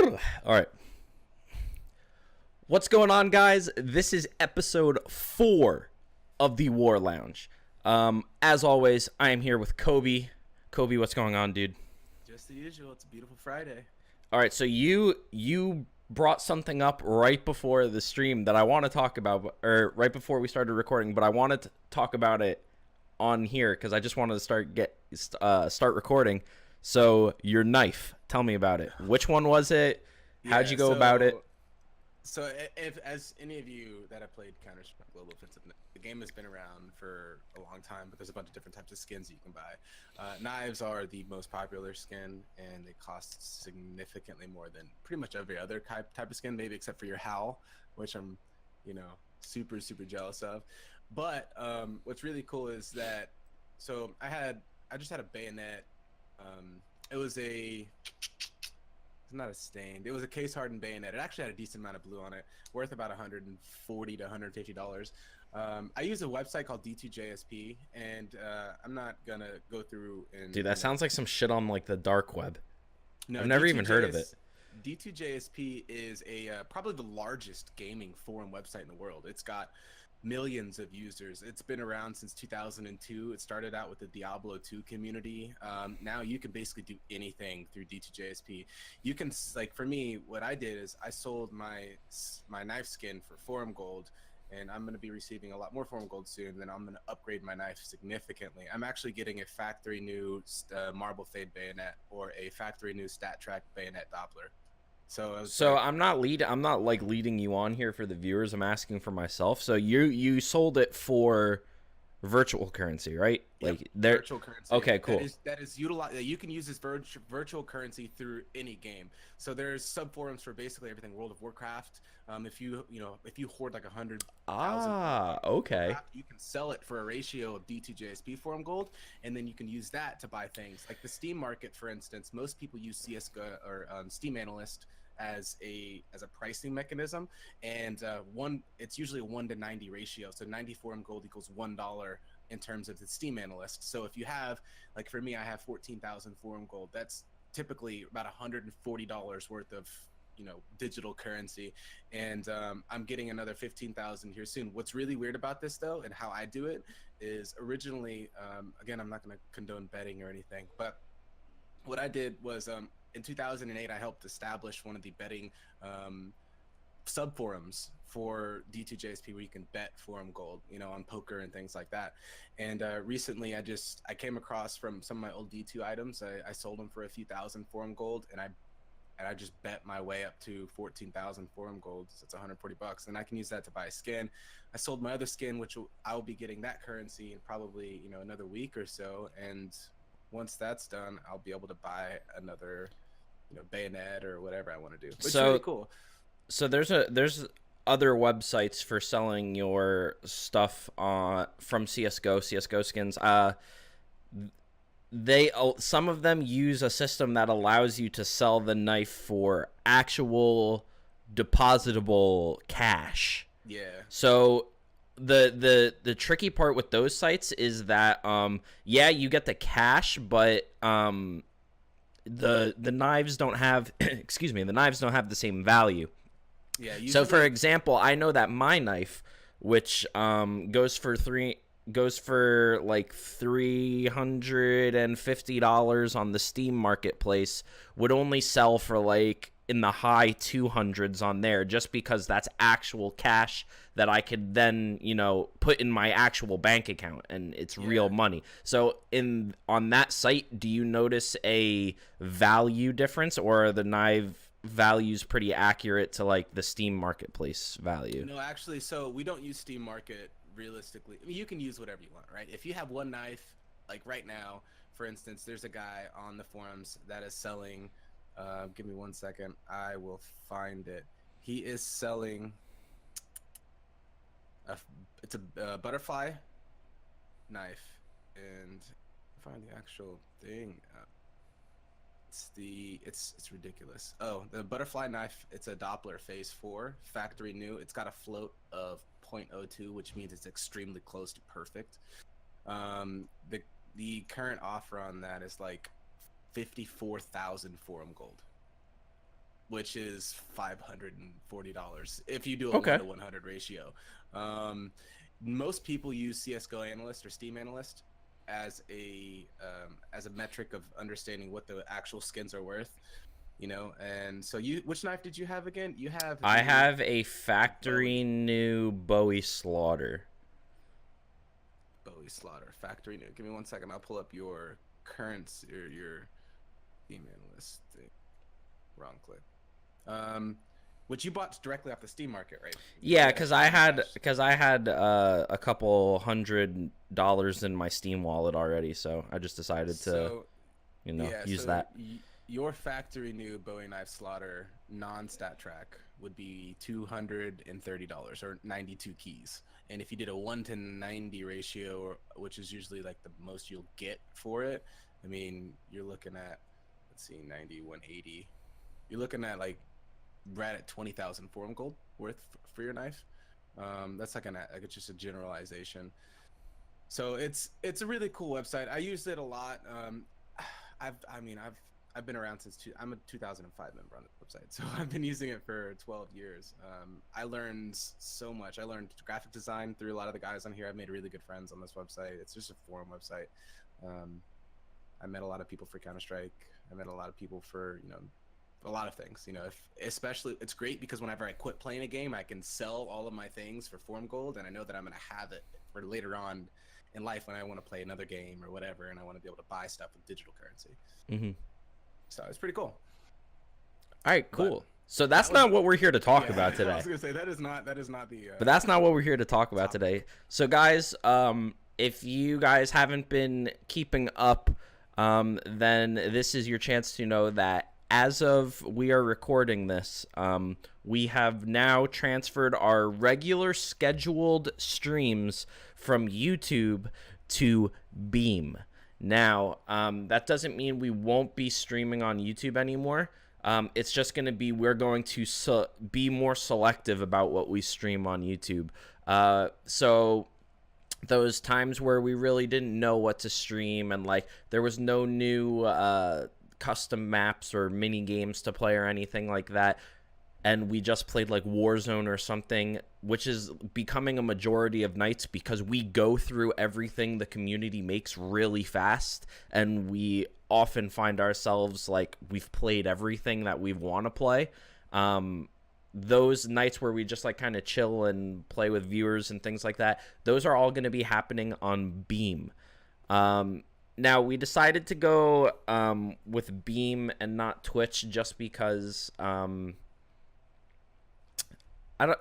All right. What's going on, guys? This is episode 4 of the War Lounge. As always, I am here with Kobe. Kobe, what's going on, dude? Just the usual. It's a beautiful Friday. All right, so you brought something up right before the stream that I want to talk about, or right before we started recording, but I wanted to talk about it on here because I just wanted to start recording. So your knife, tell me about it. Which one was it? How'd Yeah. you go about it? If as any of you that have played Counter-Strike Global Offensive, the game has been around for a long time, but there's a bunch of different types of skins you can buy. Knives are the most popular skin, and they cost significantly more than pretty much every other type of skin, maybe except for your Howl, which I'm, super jealous of. But what's really cool is that, I just had a bayonet. It was not a stained. It was a case hardened bayonet. It actually had a decent amount of blue on it, worth about $140 to $150. I use a website called D2JSP, and I'm not gonna go through and. Dude, that sounds like some shit on like the dark web. No, I've never even heard of it. D2JSP is probably the largest gaming forum website in the world. It's got millions of users. It's been around since 2002. It started out with the Diablo 2 community. Now you can basically do anything through D2JSP. You can, like, for me, what I did is I sold my knife skin for forum gold, and I'm going to be receiving a lot more forum gold soon. Then I'm going to upgrade my knife significantly. I'm actually getting a factory new marble fade bayonet or a factory new stat track bayonet Doppler. So I'm not leading you on here for the viewers. I'm asking for myself. So you sold it for virtual currency, right? Yep, Like there. virtual currency. Okay, cool. That is utilized. You can use this virtual currency through any game. So there's sub forums for basically everything. World of Warcraft. If you hoard like 100,000. Okay. You can sell it for a ratio of D2JSP forum gold, and then you can use that to buy things like the Steam market, for instance. Most people use CS:GO or Steam Analyst as a pricing mechanism, and it's usually a 1 to 90 ratio. So 90 forum gold equals $1 in terms of the Steam Analyst. So if you have, like for me, I have 14,000 forum gold. That's typically about $140 worth of digital currency, and I'm getting another 15,000 here soon. What's really weird about this though, and how I do it, is originally, again, I'm not going to condone betting or anything, but what I did was in 2008, I helped establish one of the betting sub forums for D2JSP where you can bet forum gold, on poker and things like that. And recently, I came across from some of my old D2 items. I sold them for a few thousand forum gold, and I just bet my way up to 14,000 forum gold. So it's $140, and I can use that to buy a skin. I sold my other skin, which I will be getting that currency in probably another week or so, and once that's done, I'll be able to buy another bayonet or whatever I want to do. Which is really cool. So there's other websites for selling your stuff from CS:GO skins. Some of them use a system that allows you to sell the knife for actual depositable cash. Yeah. So the tricky part with those sites is that you get the cash, but the knives don't have the knives don't have the same value. Yeah. So for example, I know that my knife, which goes for like $350 on the Steam marketplace, would only sell for like in the high 200s on there, just because that's actual cash that I could then put in my actual bank account, and it's real money. So on that site, do you notice a value difference, or are the knife values pretty accurate to like the Steam marketplace value? No, actually, so we don't use Steam Market realistically. I mean, you can use whatever you want, right? If you have one knife, like right now, for instance, there's a guy on the forums that is selling. Give me 1 second. I will find it. He is selling. It's a butterfly knife, and find the actual thing. It's ridiculous. Oh, the butterfly knife. It's a Doppler Phase 4, factory new. It's got a float of 0.02, which means it's extremely close to perfect. The current offer on that is like 54,000 forum gold, which is $540 if you do a Okay. 1-to-100 ratio. Most people use CS:GO Analyst or Steam Analyst as a metric of understanding what the actual skins are worth, And so which knife did you have again? You have I the have a factory Bowie. new Bowie Slaughter. Bowie Slaughter factory new. Give me 1 second. I'll pull up your current or your Steam Analyst thing. Wrong click. Which you bought directly off the Steam market, right? Yeah, Cash, because I had a couple $100 in my Steam wallet already, so I just decided to use so that. Your factory new Bowie knife slaughter non-stat track would be $230 or 92 keys. And if you did a 1-to-90 ratio, which is usually like the most you'll get for it, I mean, you're looking at, let's see, 90, 180. You're looking at like right at 20,000 forum gold worth for your knife. That's like it's just a generalization. So it's a really cool website. I used it a lot. I've been around since I'm a 2005 member on the website, so I've been using it for 12 years. I learned so much. I learned graphic design through a lot of the guys on here. I've made really good friends on this website. It's just a forum website. I met a lot of people for Counter-Strike. I met a lot of people for a lot of things. Especially it's great because whenever I quit playing a game, I can sell all of my things for forum gold, and I know that I'm gonna have it for later on in life when I want to play another game or whatever, and I want to be able to buy stuff with digital currency. Mm-hmm. So it's pretty cool. All right, cool. So that's not what we're here to talk about today. I was gonna say that is not the. But that's not what we're here to talk about today. So guys, if you guys haven't been keeping up, then this is your chance to know that as of we are recording this, we have now transferred our regular scheduled streams from YouTube to Beam. Now, that doesn't mean we won't be streaming on YouTube anymore. It's just going to be we're going to be more selective about what we stream on YouTube. So those times where we really didn't know what to stream and like there was no new custom maps or mini games to play or anything like that, and we just played like Warzone or something, which is becoming a majority of nights because we go through everything the community makes really fast, and we often find ourselves like we've played everything that we want to play. Those nights where we just like kind of chill and play with viewers and things like that, those are all going to be happening on Beam. Now we decided to go with Beam and not Twitch just because I don't,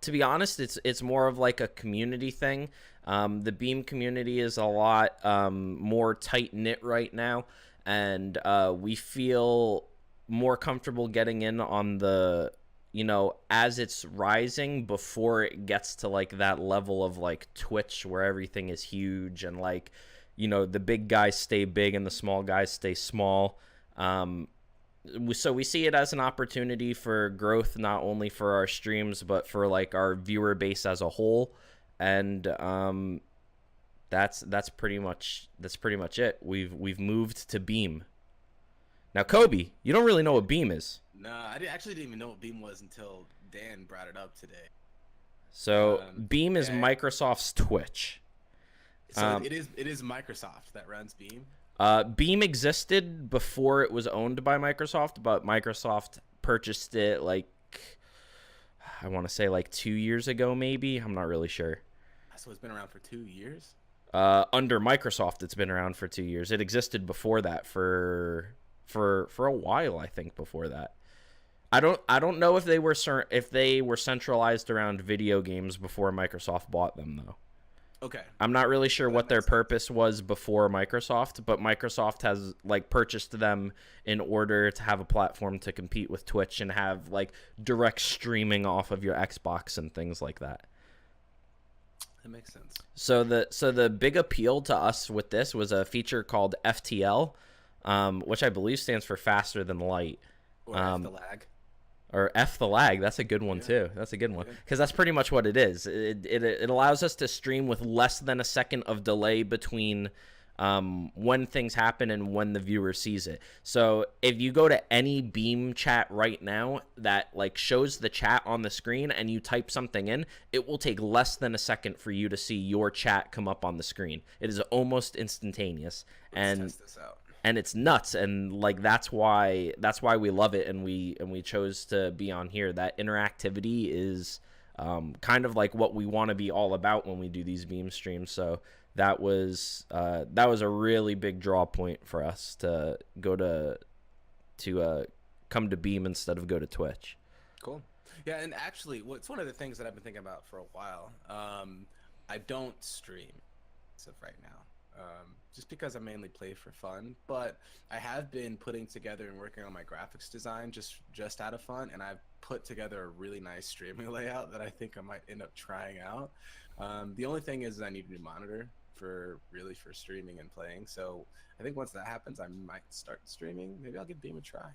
to be honest, it's more of like a community thing. The Beam community is a lot more tight knit right now, and we feel more comfortable getting in on the, as it's rising before it gets to like that level of like Twitch where everything is huge and like, the big guys stay big and the small guys stay small. So we see it as an opportunity for growth, not only for our streams, but for like our viewer base as a whole. And that's pretty much it. We've moved to Beam. Now, Kobe, you don't really know what Beam is. No, actually didn't even know what Beam was until Dan brought it up today. So Beam is Microsoft's Twitch. So it is Microsoft that runs Beam. Beam existed before it was owned by Microsoft, but Microsoft purchased it like, I want to say like 2 years ago, maybe. I'm not really sure. So it's been around for 2 years? Under Microsoft, it's been around for 2 years. It existed before that for a while, I think, before that. I don't know if they were centralized around video games before Microsoft bought them, though. Okay. I'm not really sure what their purpose was before Microsoft, but Microsoft has like purchased them in order to have a platform to compete with Twitch and have like direct streaming off of your Xbox and things like that. That makes sense. So the big appeal to us with this was a feature called FTL, which I believe stands for faster than light. Or F the lag. Or F the lag. That's a good one, too. That's a good one. Because that's pretty much what it is. It allows us to stream with less than a second of delay between when things happen and when the viewer sees it. So if you go to any Beam chat right now that like shows the chat on the screen and you type something in, it will take less than a second for you to see your chat come up on the screen. It is almost instantaneous. Let's test this out. And it's nuts, and like that's why we love it, and we chose to be on here. That interactivity is kind of like what we want to be all about when we do these Beam streams. So that was a really big draw point for us to go to come to Beam instead of go to Twitch. Cool. Yeah, and actually, it's one of the things that I've been thinking about for a while. I don't stream as of right now. Just because I mainly play for fun, but I have been putting together and working on my graphics design just out of fun, and I've put together a really nice streaming layout that I think I might end up trying out. The only thing is I need a new monitor for streaming and playing, so I think once that happens, I might start streaming. Maybe I'll give Beam a try.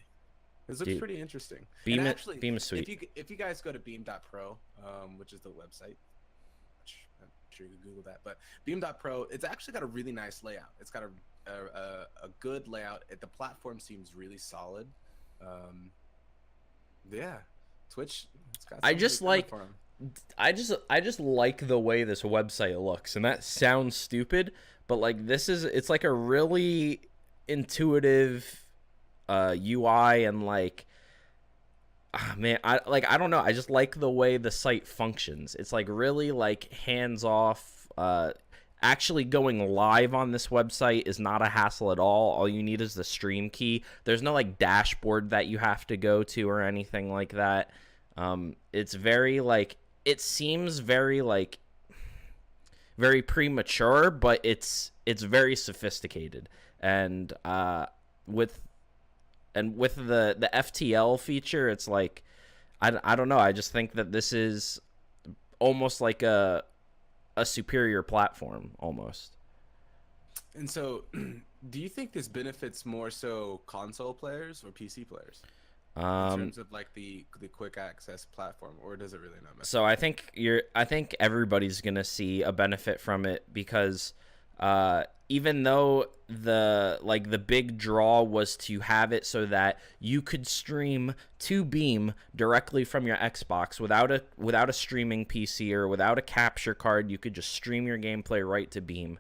This looks pretty interesting. Beam is sweet. If you guys go to beam.pro, which is the website, I'm sure you can Google that, but beam.pro, it's actually got a really nice layout. It's got a good layout. The platform seems really solid. Yeah, Twitch. It's got I just like the way this website looks, and that sounds stupid, but like it's like a really intuitive UI, and like man, I don't know, I just like the way the site functions. It's like really like hands off. Actually going live on this website is not a hassle at all you need is the stream key. There's no like dashboard that you have to go to or anything like that. It's very like, it seems very like very premature, but it's very sophisticated, and with the FTL feature, it's like I don't know, I just think that this is almost like a superior platform almost. And so do you think this benefits more so console players or PC players in terms of like the quick access platform, or does it really not matter? So I think everybody's gonna see a benefit from it, because even though the big draw was to have it so that you could stream to Beam directly from your Xbox without a streaming PC or without a capture card, you could just stream your gameplay right to Beam.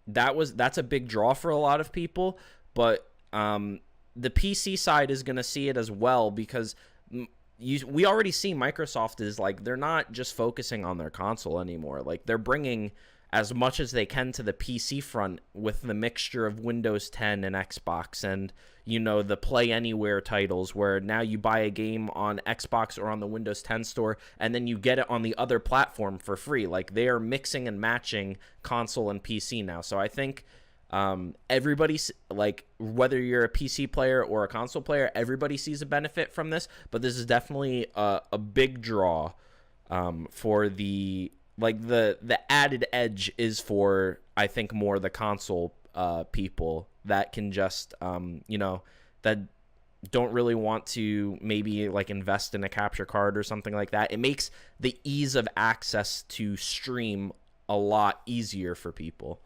That's a big draw for a lot of people, but the PC side is going to see it as well, because we already see Microsoft is like, they're not just focusing on their console anymore. Like, they're bringing as much as they can to the PC front with the mixture of Windows 10 and Xbox, and the Play Anywhere titles, where now you buy a game on Xbox or on the Windows 10 store and then you get it on the other platform for free. Like, they are mixing and matching console and PC now. So I think everybody's like, whether you're a PC player or a console player, everybody sees a benefit from this, but this is definitely a big draw for the added edge is for, I think, more the console people that can just that don't really want to maybe like invest in a capture card or something like that. It makes the ease of access to stream a lot easier for people.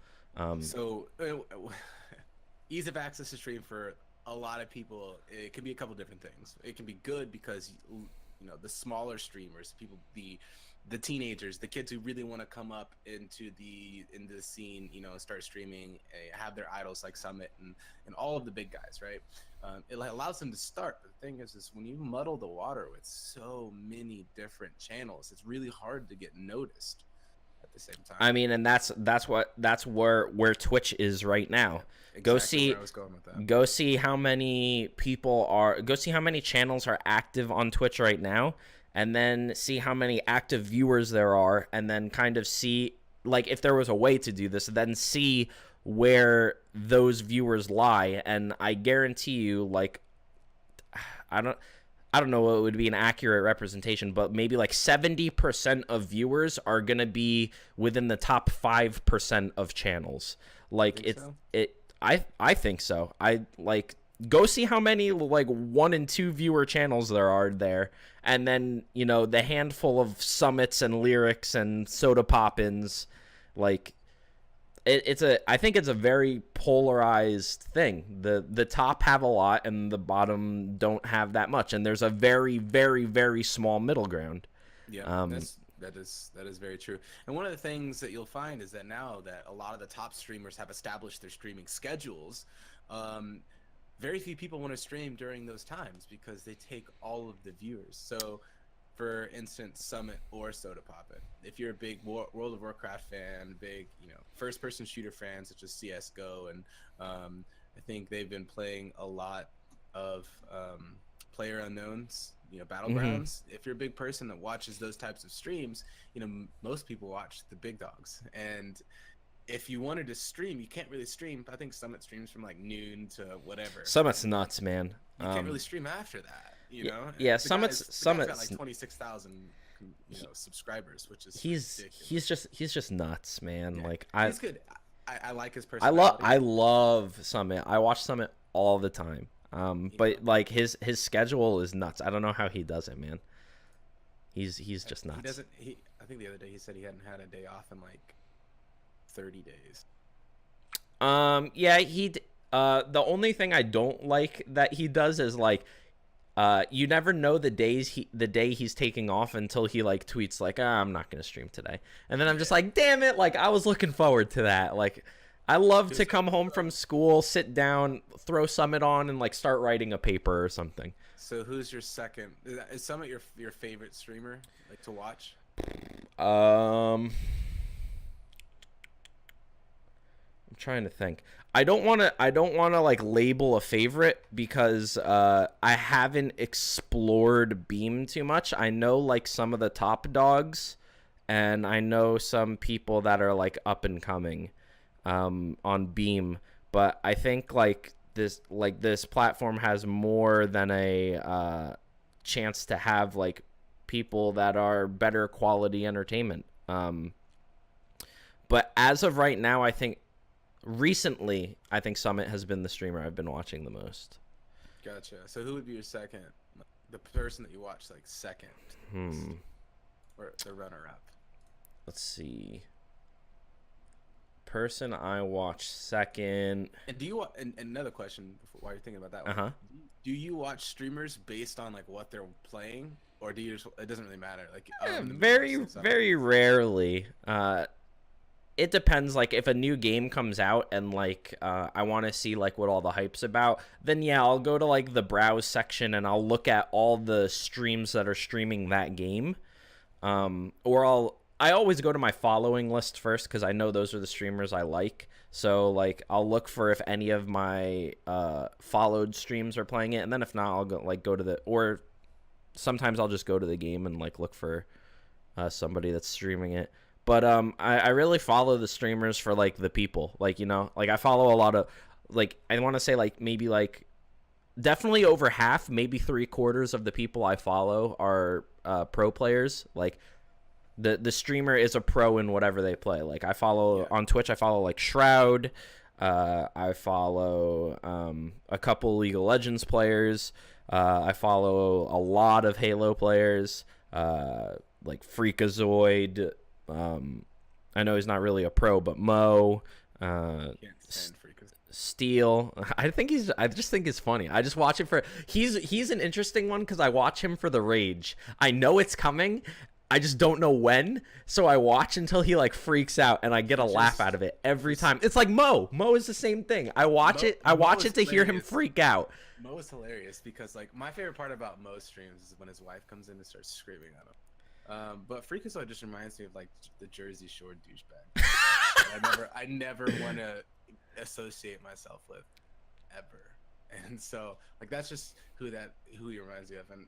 Ease of access to stream for a lot of people, it can be a couple different things. It can be good because the smaller streamers, the teenagers, the kids who really want to come up into the scene, start streaming, have their idols like Summit and all of the big guys, right? It allows them to start. But the thing is when you muddle the water with so many different channels, it's really hard to get noticed at the same time. I mean, and that's where Twitch is right now. Exactly Go see how many channels are active on Twitch right now, and then see how many active viewers there are, and then kind of see, like, if there was a way to do this, then see where those viewers lie. And I guarantee you, like, I don't know what would be an accurate representation, but maybe like 70% of viewers are going to be within the top 5% of channels. Like, I think so. Go see how many like 1 and 2 viewer channels there are there, and then the handful of Summits and Lyrics and Soda Poppins. Like, I think it's a very polarized thing. The top have a lot and the bottom don't have that much, and there's a very, very, very small middle ground. Yeah, that is very true. And one of the things that you'll find is that now that a lot of the top streamers have established their streaming schedules, very few people want to stream during those times because they take all of the viewers. So, for instance, Summit or Soda Poppin', if you're a big World of Warcraft fan, big first-person shooter fan such as CS:GO, and I think they've been playing a lot of Player Unknowns, Battlegrounds. If you're a big person that watches those types of streams, most people watch the big dogs. And if you wanted to stream, you can't really stream. I think Summit streams from like noon to whatever. Summit's nuts, man. You can't really stream after that, Yeah, Summit's got like 26,000 subscribers, which is ridiculous. he's just nuts, man. Yeah. Like he's good. I like his personality. I love Summit. I watch Summit all the time. But like his schedule is nuts. I don't know how he does it, man. He's just nuts. He doesn't. I think the other day he said he hadn't had a day off in like 30 days. Yeah, the only thing I don't like that he does is like, you never know the day he's taking off until he like tweets like, I'm not gonna stream today, and then I'm just like, damn it, like I was looking forward to that. Like, I love to come home from school, sit down, throw Summit on, and like start writing a paper or something. So who's your second? Is Summit your favorite streamer like to watch? I'm trying to think. I don't want to like label a favorite because I haven't explored Beam too much. I know like some of the top dogs, and I know some people that are like up and coming on Beam, but I think like this platform has more than a chance to have like people that are better quality entertainment. But as of right now, I think recently, I think Summit has been the streamer I've been watching the most. Gotcha. So who would be your second? The person that you watch like second? Or the runner-up? Let's see. Person I watch second. And do you and another question while you're thinking about that one? Do you watch streamers based on like what they're playing, or do you just, it doesn't really matter? Like very rarely. It depends. Like if a new game comes out and like I want to see like what all the hype's about, then yeah, I'll go to like the browse section and I'll look at all the streams that are streaming that game. Or I always go to my following list first because I know those are the streamers I like. So like I'll look for if any of my followed streams are playing it, and then if not, I'll go to the, or sometimes I'll just go to the game and like look for somebody that's streaming it. But I really follow the streamers for like the people, like like I follow a lot of, like I want to say like maybe like definitely over half, maybe 3/4 of the people I follow are pro players. Like the streamer is a pro in whatever they play. Like I follow on Twitch, I follow like Shroud, I follow a couple League of Legends players, I follow a lot of Halo players, like Freakazoid. I know he's not really a pro, but Mo, Steel. I just think he's funny. I just watch it for, he's an interesting one because I watch him for the rage. I know it's coming. I just don't know when, so I watch until he like freaks out, and I get a laugh out of it every time. It's like Mo. Mo is the same thing. I watch it to hear him freak out. Mo is hilarious because like my favorite part about Mo's streams is when his wife comes in and starts screaming at him. But Freakazoid just reminds me of like the Jersey Shore douchebag. I never want to associate myself with, ever. And so like that's just who he reminds me of. And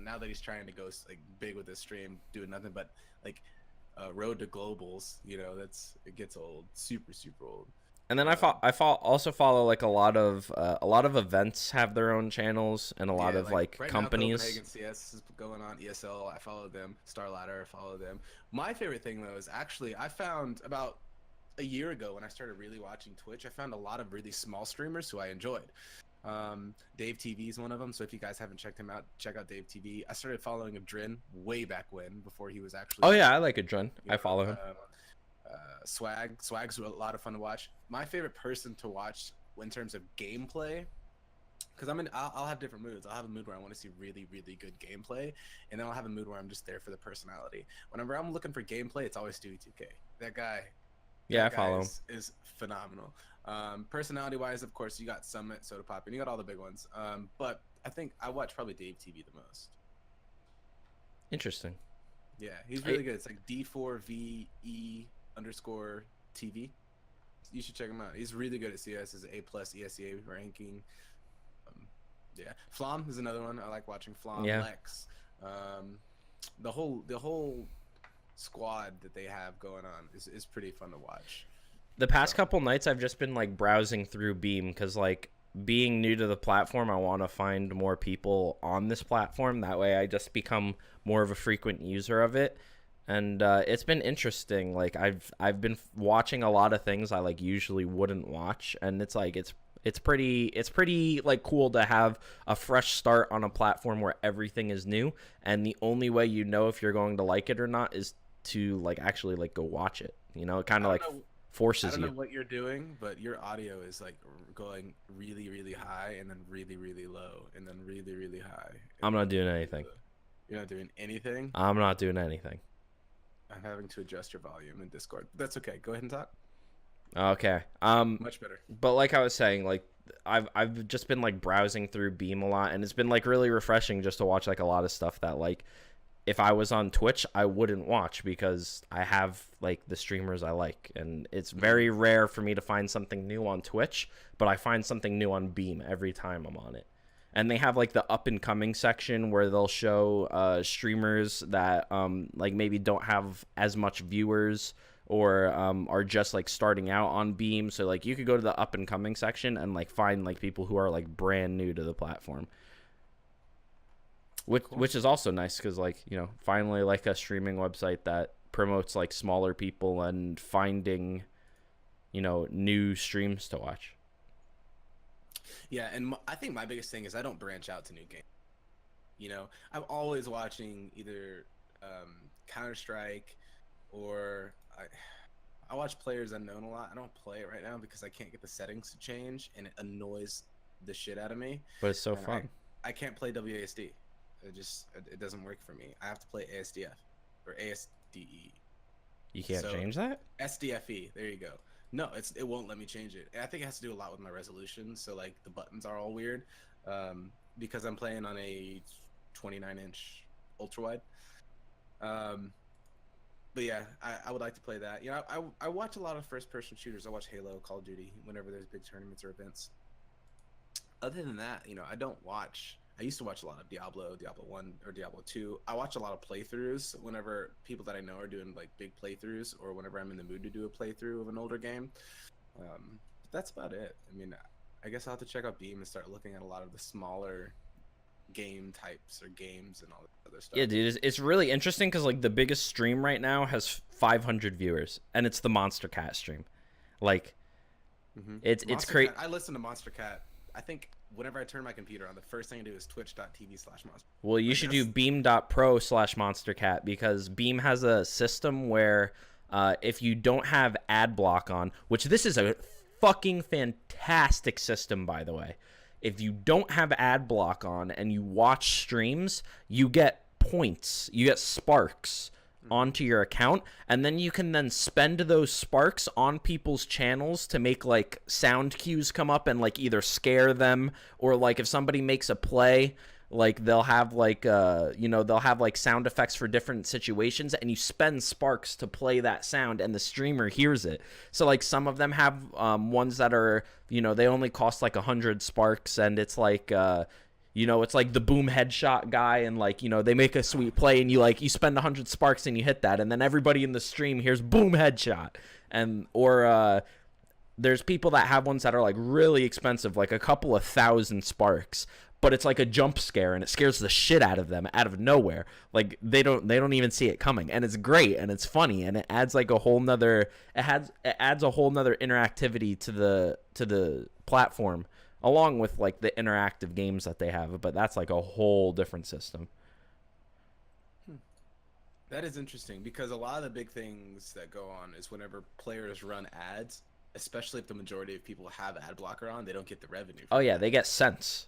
now that he's trying to go like big with his stream, doing nothing but like road to globals, it gets old, super old. And then I also follow like a lot of events have their own channels, and a lot of like right companies. Now, Copenhagen CS is going on. ESL, I follow them. Star Ladder, I follow them. My favorite thing though is actually I found about a year ago when I started really watching Twitch, I found a lot of really small streamers who I enjoyed. Dave TV is one of them, so if you guys haven't checked him out, check out Dave TV. I started following Adrin way back when, before he was actually. Oh yeah, I like Adrin. I follow him. Swag's a lot of fun to watch. My favorite person to watch in terms of gameplay, because I'll have different moods. I'll have a mood where I want to see really, really good gameplay, and then I'll have a mood where I'm just there for the personality. Whenever I'm looking for gameplay, it's always Stewie 2K. That guy, Yeah, I follow him. is phenomenal. Personality-wise, of course, you got Summit, Soda Pop, and you got all the big ones. But I think I watch probably Dave TV the most. Interesting. Yeah, he's really good. It's like D4VE_TV. You should check him out. He's really good at CS. His A+ ESEA ranking. Yeah, Flom is another one. I like watching Flom. Yeah. Lex. The whole squad that they have going on is pretty fun to watch. The past couple nights, I've just been like browsing through Beam because, like, being new to the platform, I want to find more people on this platform. That way, I just become more of a frequent user of it, and it's been interesting. Like, I've been watching a lot of things I like usually wouldn't watch, and it's like it's pretty like cool to have a fresh start on a platform where everything is new, and the only way you know if you're going to like it or not is to like actually like go watch it. You know, it kind of like forces you. I don't know what you're doing, but your audio is like going really, really high, and then really, really low, and then really, really high. I'm not doing anything. You're not doing anything? I'm not doing anything. I'm having to adjust your volume in Discord. That's okay. Go ahead and talk. Okay. Much better. But like I was saying, like I've just been like browsing through Beam a lot, and it's been like really refreshing just to watch like a lot of stuff that like if I was on Twitch I wouldn't watch because I have like the streamers I like, and it's very rare for me to find something new on Twitch, but I find something new on Beam every time I'm on it. And they have like the up and coming section where they'll show streamers that like maybe don't have as much viewers or are just like starting out on Beam. So like you could go to the up and coming section and like find like people who are like brand new to the platform. Which is also nice because like, you know, finally like a streaming website that promotes like smaller people and finding, you know, new streams to watch. Yeah, and I think my biggest thing is I don't branch out to new games. You know, I'm always watching either Counter-Strike or I watch Players Unknown a lot. I don't play it right now because I can't get the settings to change, and it annoys the shit out of me. But it's so fun. I can't play WASD. It doesn't work for me. I have to play ASDF or ASDE. You can't change that? SDFE. There you go. No, it won't let me change it. I think it has to do a lot with my resolution. So like the buttons are all weird because I'm playing on a 29-inch ultra wide. But yeah, I would like to play that. You know, I watch a lot of first-person shooters. I watch Halo, Call of Duty whenever there's big tournaments or events. Other than that, you know, I don't watch. I used to watch a lot of Diablo 1 or Diablo 2. I watch a lot of playthroughs whenever people that I know are doing like big playthroughs, or whenever I'm in the mood to do a playthrough of an older game. But that's about it. I mean, I guess I'll have to check out Beam and start looking at a lot of the smaller game types or games and all that other stuff. Yeah, dude, it's really interesting because like the biggest stream right now has 500 viewers, and it's the Monster Cat stream. Like, it's crazy. I listen to Monster Cat. I think whenever I turn my computer on, the first thing I do is twitch.tv/monster. Well, you should do beam.pro/monstercat because Beam has a system where if you don't have ad block on, which this is a fucking fantastic system, by the way. If you don't have ad block on and you watch streams, you get points, you get sparks onto your account, and then you can then spend those sparks on people's channels to make like sound cues come up and like either scare them, or like if somebody makes a play, like they'll have like you know, they'll have like sound effects for different situations, and you spend sparks to play that sound and the streamer hears it. So like some of them have ones that are, you know, they only cost like 100 sparks, and it's like you know, it's like the boom headshot guy, and like, you know, they make a sweet play and you spend 100 sparks and you hit that, and then everybody in the stream hears boom headshot. And or there's people that have ones that are like really expensive, like a couple of thousand sparks, but it's like a jump scare and it scares the shit out of them out of nowhere. Like they don't even see it coming, and it's great and it's funny, and it adds like a whole nother adds a whole nother interactivity to the platform, along with like the interactive games that they have. But that's like a whole different system. That is interesting because a lot of the big things that go on is whenever players run ads, especially if the majority of people have ad blocker on, they don't get the revenue Oh from yeah, that. they get cents.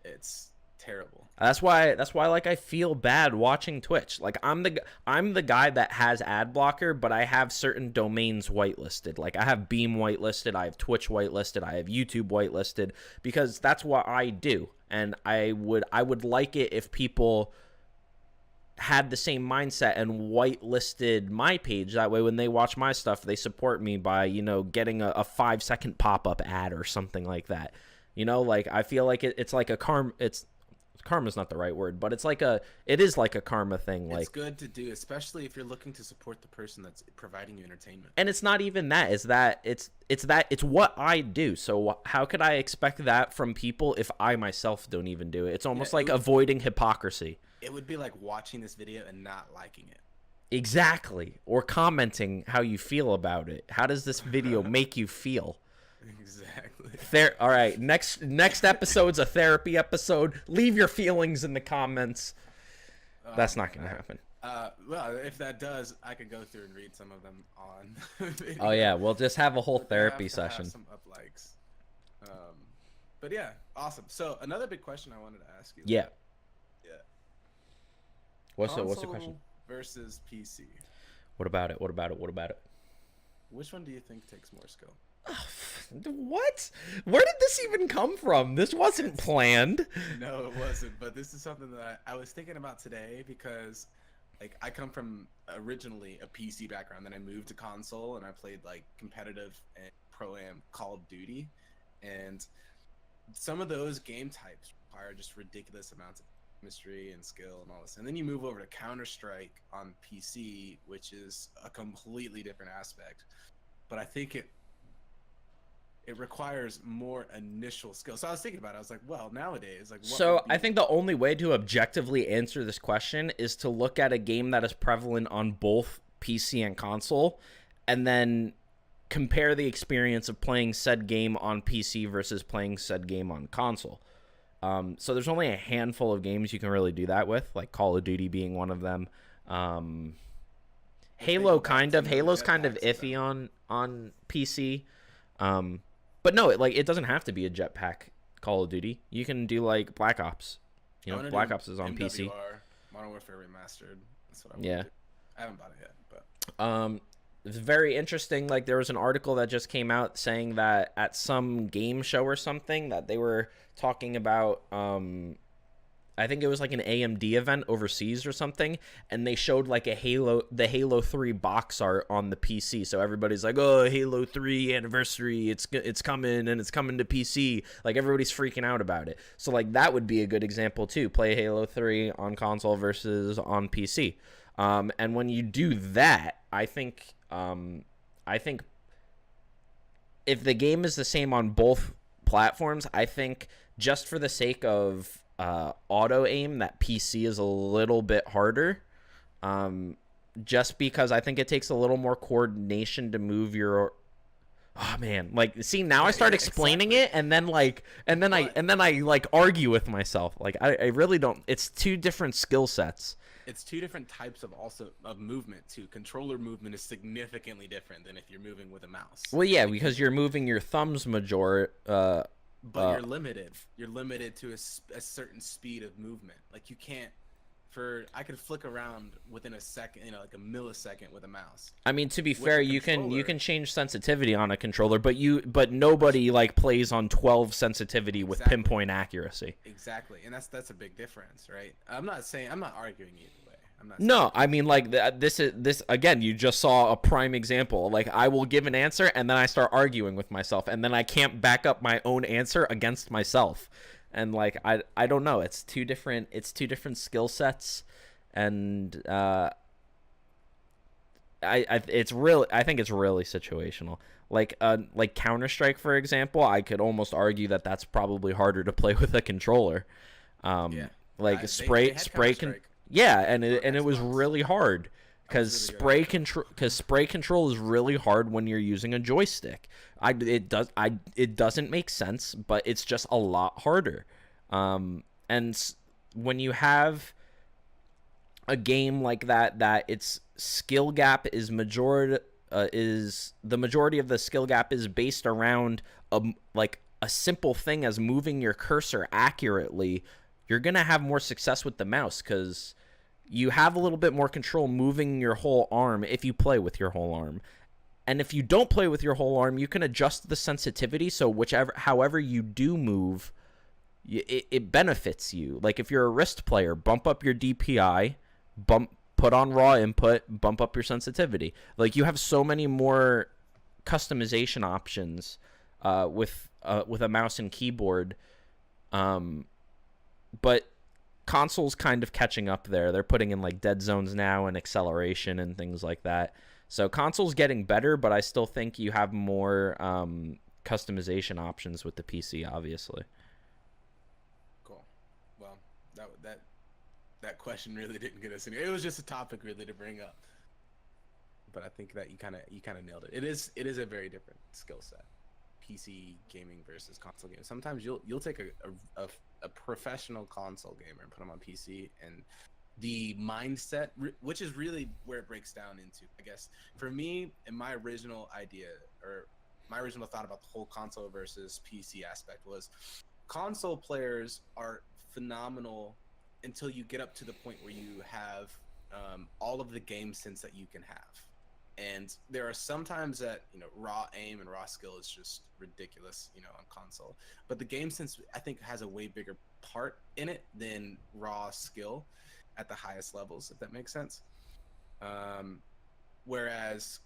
It's terrible. That's why like I feel bad watching Twitch. Like I'm the guy that has ad blocker, but I have certain domains whitelisted. Like I have Beam whitelisted, I have Twitch whitelisted, I have YouTube whitelisted because that's what I do. And I would like it if people had the same mindset and whitelisted my page. That way when they watch my stuff, they support me by, getting a 5-second pop-up ad or something like that. Like I feel like it's like a karma's not the right word, but it is like a karma thing. Like It's good to do, especially if you're looking to support the person that's providing you entertainment. and it's not even that. It's what I do. So how could I expect that from people if I myself don't even do it? It's almost like avoiding hypocrisy. It would be like watching this video and not liking it. Exactly. Or commenting how you feel about it. How does this video make you feel? Exactly. All right, next episode's a therapy episode. Leave your feelings in the comments. That's not going to happen. Well, if that does, I could go through and read some of them on video. Oh yeah, we'll just have a whole therapy Have session. some up likes. But yeah, awesome. So another big question I wanted to ask you. Yeah. Yeah. What's the Console question? versus PC. What about it? What about it? What about it? Which one do you think takes more skill? What? Where did this even come from? This wasn't planned. No, it wasn't. But this is something that I was thinking about today because, like, I come from originally a PC background. Then I moved to console and I played like competitive and pro-am Call of Duty, and some of those game types require just ridiculous amounts of chemistry and skill and all this. And then you move over to Counter-Strike on PC, which is a completely different aspect. But I think it requires more initial skill. So I was thinking about it. I was like, well, nowadays, like, So I think the only way to objectively answer this question is to look at a game that is prevalent on both PC and console, and then compare the experience of playing said game on PC versus playing said game on console. So there's only a handful of games you can really do that with, like Call of Duty being one of them. Halo's kind of iffy on PC. But no, it doesn't have to be a jetpack Call of Duty. You can do like Black Ops. Black Ops is on PC. Modern Warfare Remastered. That's what I want to do. I haven't bought it yet, but it's very interesting. Like there was an article that just came out saying that at some game show or something that they were talking about I think it was like an AMD event overseas or something, and they showed like the Halo 3 box art on the PC. So everybody's like, "Oh, Halo 3 anniversary, it's coming and it's coming to PC." Like everybody's freaking out about it. So like that would be a good example too. Play Halo 3 on console versus on PC. And when you do that, I think if the game is the same on both platforms, I think just for the sake of auto aim, that PC is a little bit harder, just because I think it takes a little more coordination to move your like see now I start explaining it and then I argue with myself. Like I really don't. It's two different skill sets. It's two different types of movement too. Controller movement is significantly different than if you're moving with a mouse. Well, yeah, because you're moving your thumbs but you're limited. You're limited to a certain speed of movement. Like you can't. I could flick around within a second, like a millisecond with a mouse. I mean, to be fair, you can change sensitivity on a controller, but nobody like plays on 12 sensitivity with pinpoint accuracy. Exactly, and that's a big difference, right? I'm not arguing either way. No, I mean like this again. You just saw a prime example. Like I will give an answer and then I start arguing with myself, and then I can't back up my own answer against myself. And like I don't know. It's two different skill sets, and I think it's really situational. Like Counter-Strike, for example, I could almost argue that that's probably harder to play with a controller. Like spray can. Yeah, and it was really hard because spray control is really hard when you're using a joystick. It doesn't make sense, but it's just a lot harder. And when you have a game like that its skill gap is the majority of the skill gap is based around like a simple thing as moving your cursor accurately, you're gonna have more success with the mouse because you have a little bit more control moving your whole arm if you play with your whole arm. And if you don't play with your whole arm, you can adjust the sensitivity so however you do move, it benefits you. Like if you're a wrist player, bump up your DPI, put on raw input, bump up your sensitivity. Like you have so many more customization options with a mouse and keyboard. But console's kind of catching up there. They're putting in like dead zones now and acceleration and things like that. So console's getting better, but I still think you have more customization options with the PC, obviously. Cool. Well, that question really didn't get us anywhere. It was just a topic really to bring up. But I think that you kind of nailed it. It is a very different skill set. PC gaming versus console gaming. Sometimes you'll take a professional console gamer and put them on PC, and the mindset, which is really where it breaks down into, I guess, for me, and my original idea or my original thought about the whole console versus PC aspect was console players are phenomenal until you get up to the point where you have all of the game sense that you can have. And there are sometimes that, raw aim and raw skill is just ridiculous, on console. But the game sense, I think, has a way bigger part in it than raw skill at the highest levels, if that makes sense. Whereas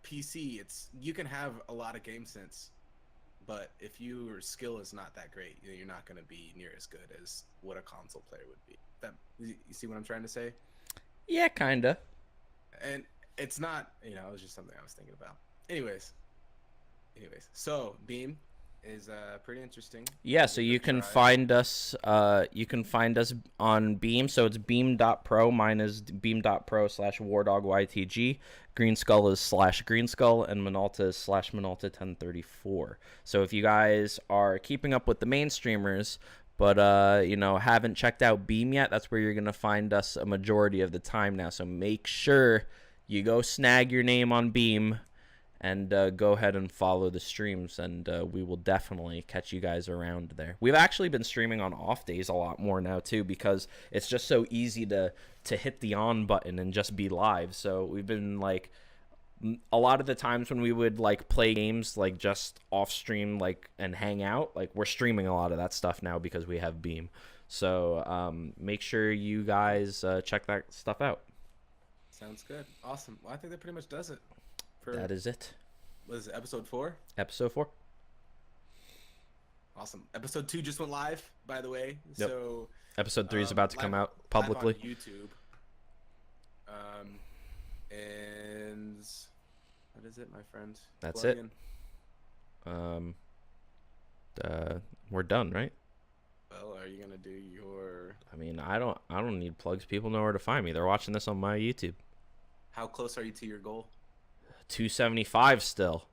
PC, you can have a lot of game sense, but if your skill is not that great, you're not going to be near as good as what a console player would be. You see what I'm trying to say? Yeah, kinda. And it's not, it was just something I was thinking about. Anyways, so Beam is pretty interesting. Yeah, so you can find us on Beam. So it's beam.pro. Mine is beam.pro/WardogYTG. Green Skull is /Green Skull, and Minolta is /Minolta1034. So if you guys are keeping up with the mainstreamers, but haven't checked out Beam yet, that's where you're gonna find us a majority of the time now. So make sure you go snag your name on Beam and go ahead and follow the streams, and we will definitely catch you guys around there. We've actually been streaming on off days a lot more now too, because it's just so easy to hit the on button and just be live. So we've been like, a lot of the times when we would like play games like just off stream and hang out, like we're streaming a lot of that stuff now because we have Beam. So make sure you guys check that stuff out. Sounds good. Awesome. Well, I think that pretty much does it. That is it. What is it, episode 4? Episode 4. Awesome. Episode 2 just went live, by the way. Yep. So episode 3 is about to come out publicly. Live on YouTube. And what is it, my friend? That's Plug it. in. We're done, right? Well, are you gonna do your? I mean, I don't need plugs. People know where to find me. They're watching this on my YouTube. How close are you to your goal? 275 still.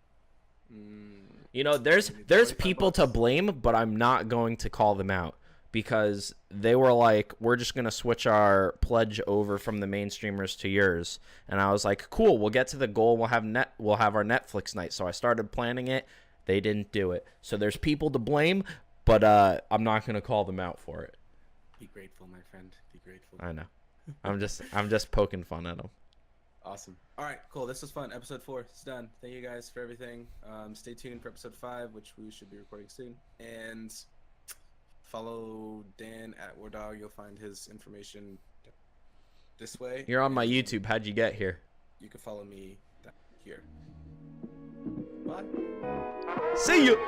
There's people to blame, but I'm not going to call them out because they were like, we're just going to switch our pledge over from the mainstreamers to yours. And I was like, cool, we'll get to the goal. We'll have our Netflix night. So I started planning it. They didn't do it. So there's people to blame, but I'm not going to call them out for it. Be grateful, my friend. Be grateful. I know. I'm just poking fun at them. Awesome. All right, cool. This was fun. Episode 4 is done. Thank you guys for everything. Stay tuned for episode 5, which we should be recording soon. And follow Dan at Wardog. You'll find his information this way. You're on my YouTube. How'd you get here? You can follow me here. Bye. See you.